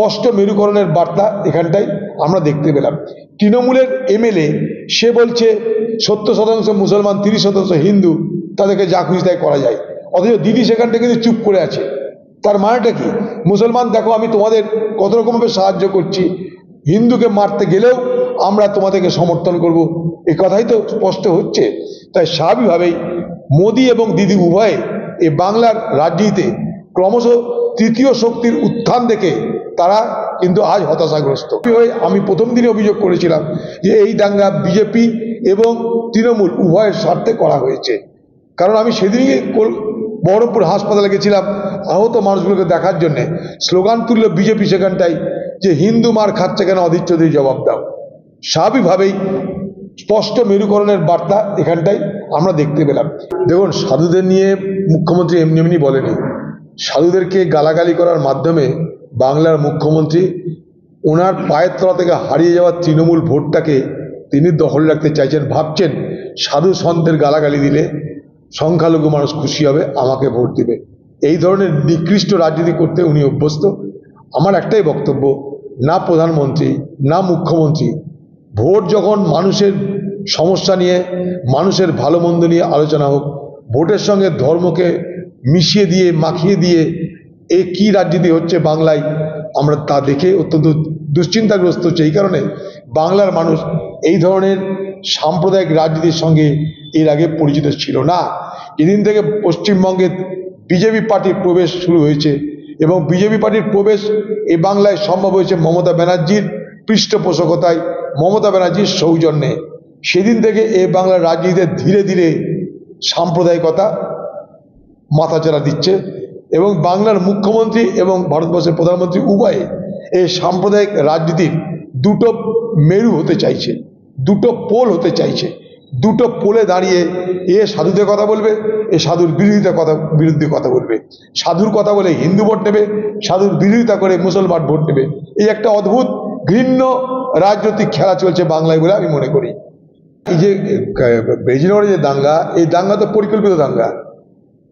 স্পষ্ট মেরুকরণের বার্তা এখানটাই আমরা দেখতে পেলাম। তৃণমূলের এমএলএ সে বলছে 70% মুসলমান, 30% হিন্দু, তাদেরকে যা খুশি তাই করা যায়, অথচ দিদি সেখানটা কিন্তু চুপ করে আছে। তার মানেটা কি? মুসলমান দেখো আমি তোমাদের কত রকমভাবে সাহায্য করছি, হিন্দুকে মারতে গেলেও আমরা তোমাদেরকে সমর্থন করব, এই কথাই তো স্পষ্ট হচ্ছে। তাই স্বাভাবিকভাবেই মোদি এবং দিদি উভয়ে এই বাংলার রাজনীতিতে ক্রমশ তৃতীয় শক্তির উত্থান দেখে তারা কিন্তু আজ হতাশাগ্রস্ত হয়ে, আমি প্রথম দিনে অভিযোগ করেছিলাম যে এই দাঙ্গা বিজেপি এবং তৃণমূল উভয়ের স্বার্থে করা হয়েছে। কারণ আমি সেদিনই বহরমপুর হাসপাতালে গেছিলাম আহত মানুষগুলোকে দেখার জন্যে, স্লোগান তুলল বিজেপি সেখানটাই যে হিন্দু মার খাচ্ছে কেন, অধীর চৌধুরী জবাব দাও। স্বাভাবিকভাবেই স্পষ্ট মেরুকরণের বার্তা এখানটাই আমরা দেখতে পেলাম। দেখুন, সাধুদের নিয়ে মুখ্যমন্ত্রী এমনি এমনি বলেনি। সাধুদেরকে গালাগালি করার মাধ্যমে বাংলার মুখ্যমন্ত্রী ওনার পায়ের তলা থেকে হারিয়ে যাওয়া তৃণমূল ভোটটাকে তিনি দখলে রাখতে চাইছেন। ভাবছেন সাধু সন্তের গালাগালি দিলে সংখ্যালঘু মানুষ খুশি হবে, আমাকে ভোট দিবে। এই ধরনের নিকৃষ্ট রাজনীতি করতে উনি অভ্যস্ত। আমার একটাই বক্তব্য, না প্রধানমন্ত্রী না মুখ্যমন্ত্রী ভোট যখন মানুষের সমস্যা নিয়ে, মানুষের ভালো মন্দ নিয়ে আলোচনা হোক, ভোটের সঙ্গে ধর্মকে মিশিয়ে দিয়ে মাখিয়ে দিয়ে এ কি রাজনীতি হচ্ছে বাংলায়, আমরা তা দেখে অত্যন্ত দুশ্চিন্তাগ্রস্ত হচ্ছে। এই কারণে বাংলার মানুষ এই ধরনের সাম্প্রদায়িক রাজনীতির সঙ্গে এর আগে পরিচিত ছিল না। যেদিন থেকে পশ্চিমবঙ্গে বিজেপি পার্টির প্রবেশ শুরু হয়েছে এবং বিজেপি পার্টির প্রবেশ এই বাংলায় সম্ভব হয়েছে মমতা ব্যানার্জির পৃষ্ঠপোষকতায়, মমতা ব্যানার্জির সৌজন্যে, সেদিন থেকে এই বাংলার রাজনীতিতে ধীরে ধীরে সাম্প্রদায়িকতা মাথাচাড়া দিচ্ছে এবং বাংলার মুখ্যমন্ত্রী এবং ভারতবর্ষের প্রধানমন্ত্রী উভয়ে এই সাম্প্রদায়িক রাজনীতির দুটো মেরু হতে চাইছে, দুটো পোল হতে চাইছে। দুটো পোলে দাঁড়িয়ে এ সাধুদের কথা বলবে, এ সাধুর বিরুদ্ধে কথা বলবে, সাধুর কথা বলে হিন্দু ভোট নেবে, সাধুর বিরোধিতা করে মুসলমান ভোট নেবে। এই একটা অদ্ভুত ঘৃণ্য রাজনৈতিক খেলা চলছে বাংলায় বলে আমি মনে করি। এই যে বেজিনগরে যে দাঙ্গা, এই দাঙ্গা তো পরিকল্পিত দাঙ্গা।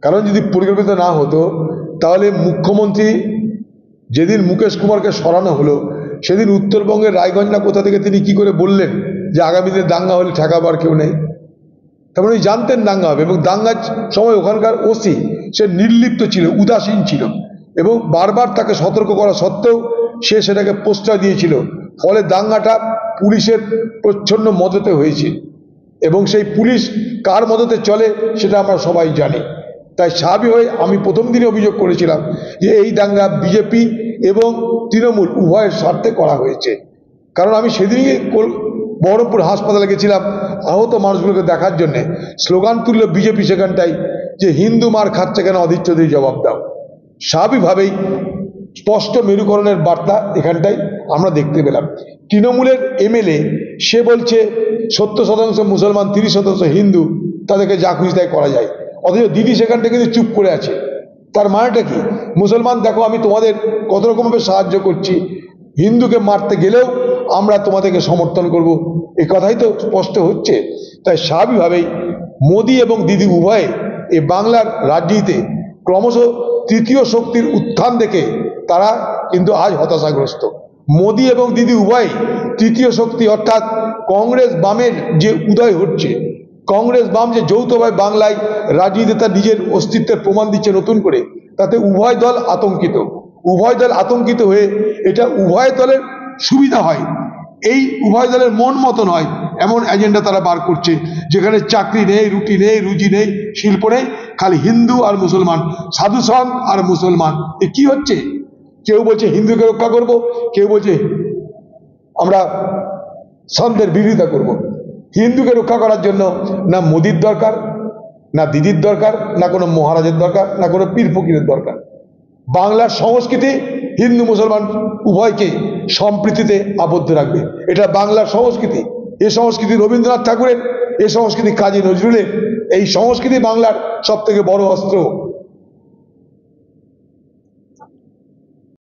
কারণ যদি পরিকল্পিত না হতো তাহলে মুখ্যমন্ত্রী যেদিন মুকেশ কুমারকে সরানো হলো সেদিন উত্তরবঙ্গের রায়গঞ্জ না কোথা থেকে তিনি কি করে বললেন যে আগামী দিনে দাঙ্গা হলে ঠেকাবার কেউ নেই। তারপরে উনি জানতেন দাঙ্গা হবে এবং দাঙ্গার সময় ওখানকার ওসি সে নির্লিপ্ত ছিল, উদাসীন ছিল এবং বারবার তাকে সতর্ক করা সত্ত্বেও সে সেটাকে প্রশ্রয় দিয়েছিল। ফলে দাঙ্গাটা পুলিশের প্রচ্ছন্ন মদতে হয়েছে এবং সেই পুলিশ কার মদতে চলে সেটা আমরা সবাই জানি। তাই স্বাভাবিক হয়ে আমি প্রথম দিনে অভিযোগ করেছিলাম যে এই দাঙ্গা বিজেপি এবং তৃণমূল উভয়ের স্বার্থে করা হয়েছে। কারণ আমি সেদিনই বহরমপুর হাসপাতালে গেছিলাম আহত মানুষগুলোকে দেখার জন্যে, স্লোগান তুলল বিজেপি সেখানটাই যে হিন্দু মার খাচ্ছে কেন, অধীর চৌধুরী জবাব দাও। স্বাভাবিকভাবেই স্পষ্ট মেরুকরণের বার্তা এখানটাই আমরা দেখতে পেলাম। তৃণমূলের এমএলএ সে বলছে 70% মুসলমান, 30% হিন্দু, তাদেরকে যা খুশি তাই করা যায়, অথচ দিদি সেখানটা কিন্তু চুপ করে আছে। তার মানেটা কি? মুসলমান দেখো আমি তোমাদের কত রকমভাবে সাহায্য করছি, হিন্দুকে মারতে গেলেও আমরা তোমাদেরকে সমর্থন করব, এই কথাই তো স্পষ্ট হচ্ছে। তাই স্বাভাবিকভাবেই মোদি এবং দিদি উভয়ে এই বাংলার রাজনীতিতে ক্রমশ তৃতীয় শক্তির উত্থান দেখে তারা কিন্তু আজ হতাশাগ্রস্ত। মোদি এবং দিদি উভয় তৃতীয় শক্তি, অর্থাৎ কংগ্রেস বামের যে উদয় হচ্ছে, কংগ্রেস বাম যে যৌথভাবে বাংলায় রাজনীতিতে তার নিজের অস্তিত্বের প্রমাণ দিচ্ছে নতুন করে, তাতে উভয় দল আতঙ্কিত। উভয় দল আতঙ্কিত হয়ে এটা উভয় দলের সুবিধা হয়, এই উভয় দলের মন মতন হয় এমন এজেন্ডা তারা বার করছে, যেখানে চাকরি নেই, রুটি নেই, রুজি নেই, শিল্প নেই, খালি হিন্দু আর মুসলমান, সাধু সঙ্গ আর মুসলমান। এ কি হচ্ছে? কেউ বলছে হিন্দুকে রক্ষা করব, কেউ বলছে আমরা সন্তের বিরোধিতা করব। হিন্দুকে রক্ষা করার জন্য না মোদির দরকার, না দিদির দরকার, না কোনো মহারাজের দরকার, না কোনো পীর ফকিরের দরকার। বাংলার সংস্কৃতি হিন্দু মুসলমান উভয়কে সম্প্রীতিতে আবদ্ধ রাখবে, এটা বাংলার সংস্কৃতি। এ সংস্কৃতি রবীন্দ্রনাথ ঠাকুরের, এ সংস্কৃতি কাজী নজরুলের, এই সংস্কৃতি বাংলার সব থেকে বড় অস্ত্র।